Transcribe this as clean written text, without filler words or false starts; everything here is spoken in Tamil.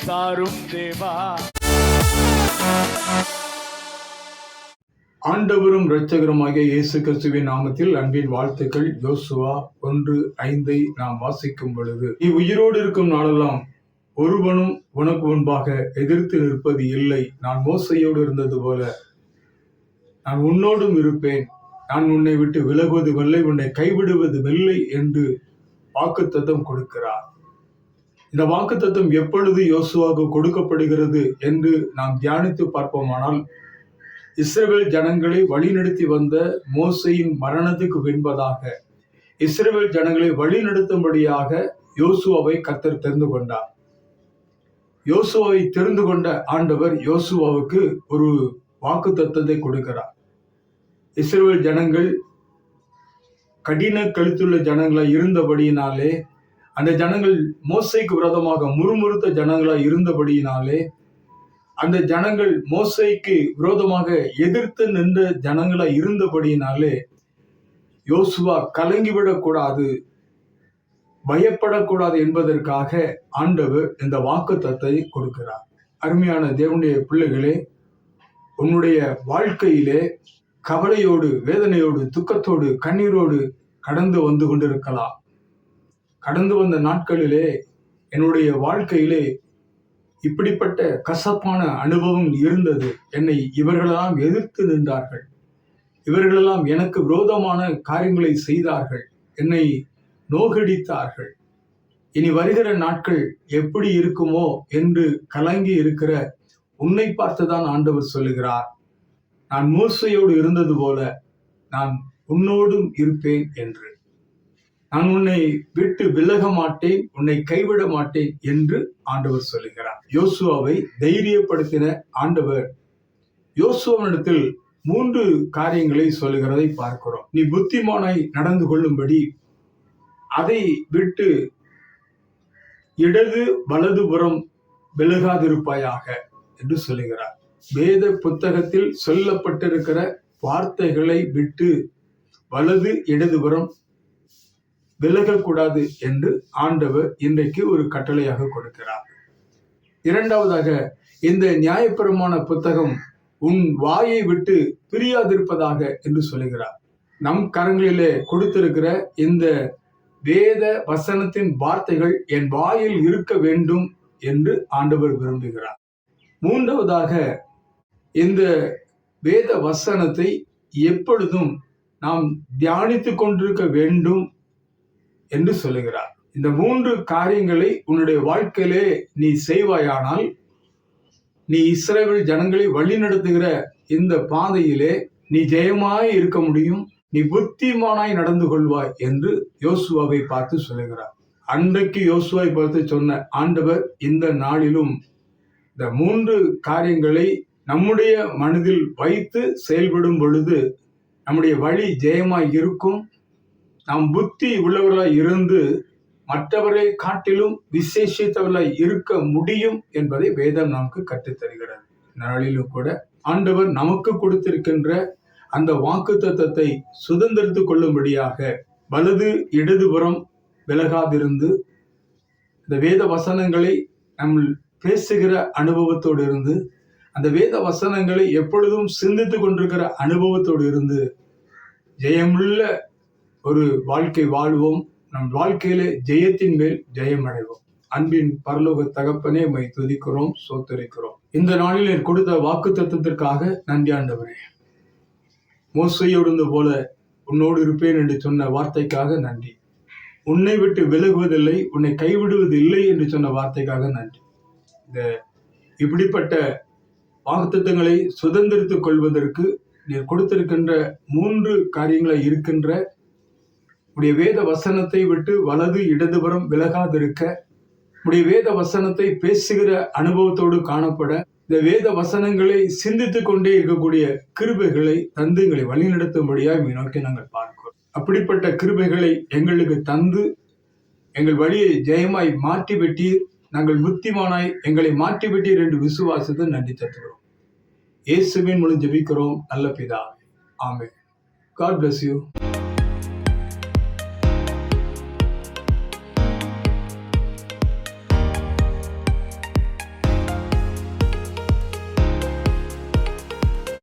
தாரும் தேவா. ஆண்டவரும் இரட்சகருமாகிய இயேசு கிறிஸ்துவின் நாமத்தில் அன்பின் வாழ்த்துக்கள். யோசுவா 1:5 நாம் வாசிக்கும் பொழுது, நீ உயிரோடு இருக்கும் நாளெல்லாம் ஒருவனும் உனக்கு முன்பாக எதிர்த்து நிற்பது இல்லை. நான் மோசையோடு இருந்தது போல நான் உன்னோடும் இருப்பேன். நான் உன்னை விட்டு விலகுவதுமில்லை, உன்னை கைவிடுவதுமில்லை என்று வாக்குத்தத்தம் கொடுக்கிறார். இந்த வாக்குத்தத்தம் எப்பொழுது யோசுவாவுக்கு கொடுக்கப்படுகிறது என்று நாம் தியானித்து பார்ப்போமானால், இஸ்ரவேல் ஜனங்களை வழிநடத்தி வந்த மோசையின் மரணத்துக்கு பின்பதாக இஸ்ரவேல் ஜனங்களை வழிநடத்தும்படியாக யோசுவாவை கர்த்தர் தெரிந்து கொண்டார். யோசுவாவை தெரிந்து கொண்ட ஆண்டவர் யோசுவாவுக்கு ஒரு வாக்குத்தத்தத்தை கொடுக்கிறார். இஸ்ரவேல் ஜனங்கள் கடின கழுத்துள்ள ஜனங்களாய் இருந்தபடியினாலே, அந்த ஜனங்கள் மோசைக்கு விரோதமாக முறுமுறுத்த ஜனங்களாய் இருந்தபடியினாலே, அந்த ஜனங்கள் மோசைக்கு விரோதமாக எதிர்த்து நின்ற ஜனங்களாய் இருந்தபடியினாலே, யோசுவா கலங்கிவிடக்கூடாது, பயப்படக்கூடாது என்பதற்காக ஆண்டவர் இந்த வாக்குத்தத்தத்தை கொடுக்கிறார். அருமையான தேவனுடைய பிள்ளைகளே, உன்னுடைய வாழ்க்கையிலே கவலையோடு, வேதனையோடு, துக்கத்தோடு, கண்ணீரோடு கடந்து வந்து கொண்டிருக்கலாம். கடந்து வந்த நாட்களிலே என்னுடைய வாழ்க்கையிலே இப்படிப்பட்ட கசப்பான அனுபவம் இருந்தது. என்னை இவர்களெல்லாம் எதிர்த்து நின்றார்கள், இவர்களெல்லாம் எனக்கு விரோதமான காரியங்களை செய்தார்கள், என்னை நோகடித்தார்கள், இனி வருகிற நாட்கள் எப்படி இருக்குமோ என்று கலங்கி இருக்கிற உன்னை பார்த்துதான் ஆண்டவர் சொல்லுகிறார், நான் மோசையோடு இருந்தது போல நான் உன்னோடும் இருப்பேன் என்று. நான் உன்னை விட்டு விலக மாட்டேன், உன்னை கைவிட மாட்டேன் என்று ஆண்டவர் சொல்லுகிறார். யோசுவாவை தைரியப்படுத்தின ஆண்டவர் யோசுவாவினிடத்தில் 3 காரியங்களை சொல்லுகிறதை பார்க்கிறோம். நீ புத்திமானாய் நடந்து கொள்ளும்படி அதை விட்டு இடது வலதுபுறம் விலகாதிருப்பாயாக என்று சொல்லுகிறார். வேத புத்தகத்தில் சொல்லப்பட்டிருக்கிற வார்த்தைகளை விட்டு வலது இடதுபுறம் விலகக்கூடாது என்று ஆண்டவர் இன்றைக்கு ஒரு கட்டளையாக கொடுக்கிறார். இரண்டாவதாக, இந்த நியாயப்பிரமாண புத்தகம் உன் வாயை விட்டு பிரியாதிருப்பதாக என்று சொல்லுகிறார். நம் கரங்களிலே கொடுத்திருக்கிற இந்த வேத வசனத்தின் வார்த்தைகள் என் வாயில் இருக்க வேண்டும் என்று ஆண்டவர் விரும்புகிறார். மூன்றாவதாக, இந்த வேத வசனத்தை எப்பொழுதும் நாம் தியானித்துக் கொண்டிருக்க வேண்டும் என்று சொல்லுகிறார். இந்த 3 காரியங்களை உன்னுடைய வாழ்க்கையிலே நீ செய்வாயானால், நீ இஸ்ரவேல் ஜனங்களை வழிநடத்துகிற இந்த பாதையிலே நீ ஜெயமாய் இருக்க முடியும், நீ புத்திமானாய் நடந்து கொள்வாய் என்று யோசுவாவை பார்த்து சொல்லுகிறார். அன்றைக்கு யோசுவாவை பார்த்து சொன்ன ஆண்டவர் இந்த நாளிலும் இந்த 3 காரியங்களை நம்முடைய மனதில் வைத்து செயல்படும் பொழுது நம்முடைய வழி ஜெயமாய் இருக்கும். நாம் புத்தி உள்ளவர்களாய் இருந்து மற்றவரை காட்டிலும் விசேஷித்தவர்களாய் இருக்க முடியும் என்பதை வேதம் நமக்கு கற்றுத்தருகிறது. நாளிலும் கூட ஆண்டவர் நமக்கு கொடுத்திருக்கின்ற அந்த வாக்குத்தத்தத்தை சுதந்திரித்துக் கொள்ளும்படியாக வலது இடதுபுறம் விலகாதிருந்து இந்த வேத வசனங்களை நம் பேசுகிற அனுபவத்தோடு இருந்து, அந்த வேத வசனங்களை எப்பொழுதும் சிந்தித்துக் கொண்டிருக்கிற அனுபவத்தோடு இருந்து ஜெயமுள்ள ஒரு வாழ்க்கை வாழ்வோம். நம் வாழ்க்கையிலே ஜெயத்தின் மேல் ஜெயம் அடைவோம். அன்பின் பரலோக தகப்பனே, உம்மை துதிக்கிறோம், ஸ்தோத்திரிக்கிறோம். இந்த நாளில் எனக்கு கொடுத்த வாக்கு தத்துவத்திற்காக நன்றி ஆண்டவரே. மோசையோடு போல உன்னோடு இருப்பேன் என்று சொன்ன வார்த்தைக்காக நன்றி. உன்னை விட்டு விலகுவதில்லை, உன்னை கைவிடுவது இல்லை என்று சொன்ன வார்த்தைக்காக நன்றி. இந்த இப்படிப்பட்ட வாக்குத்தத்தங்களை சுதந்திரித்துக் கொள்வதற்கு நீர் கொடுத்திருக்கின்ற 3 காரியங்களை இருக்கின்ற உடைய வேத வசனத்தை விட்டு வலது இடதுபுறம் விலகாதிருக்க, உடைய வேத வசனத்தை பேசுகிற அனுபவத்தோடு காணப்பட, இந்த வேத வசனங்களை சிந்தித்துக் கொண்டே இருக்கக்கூடிய கிருபைகளை தந்து எங்களை வழிநடத்தும்படியாக நோக்கி நாங்கள் பார்க்கிறோம். அப்படிப்பட்ட கிருபைகளை எங்களுக்கு தந்து எங்கள் வழியை ஜெயமாய் மாற்றி வெட்டீர், நாங்கள் புத்திமானாய் எங்களை மாற்றி வெட்டீர் என்று விசுவாசத்தை நன்றி தருகிறோம். இயேசுவின் மூலம் ஜெபிக்கிறோம் நல்ல பிதாவே, ஆமென். God bless you.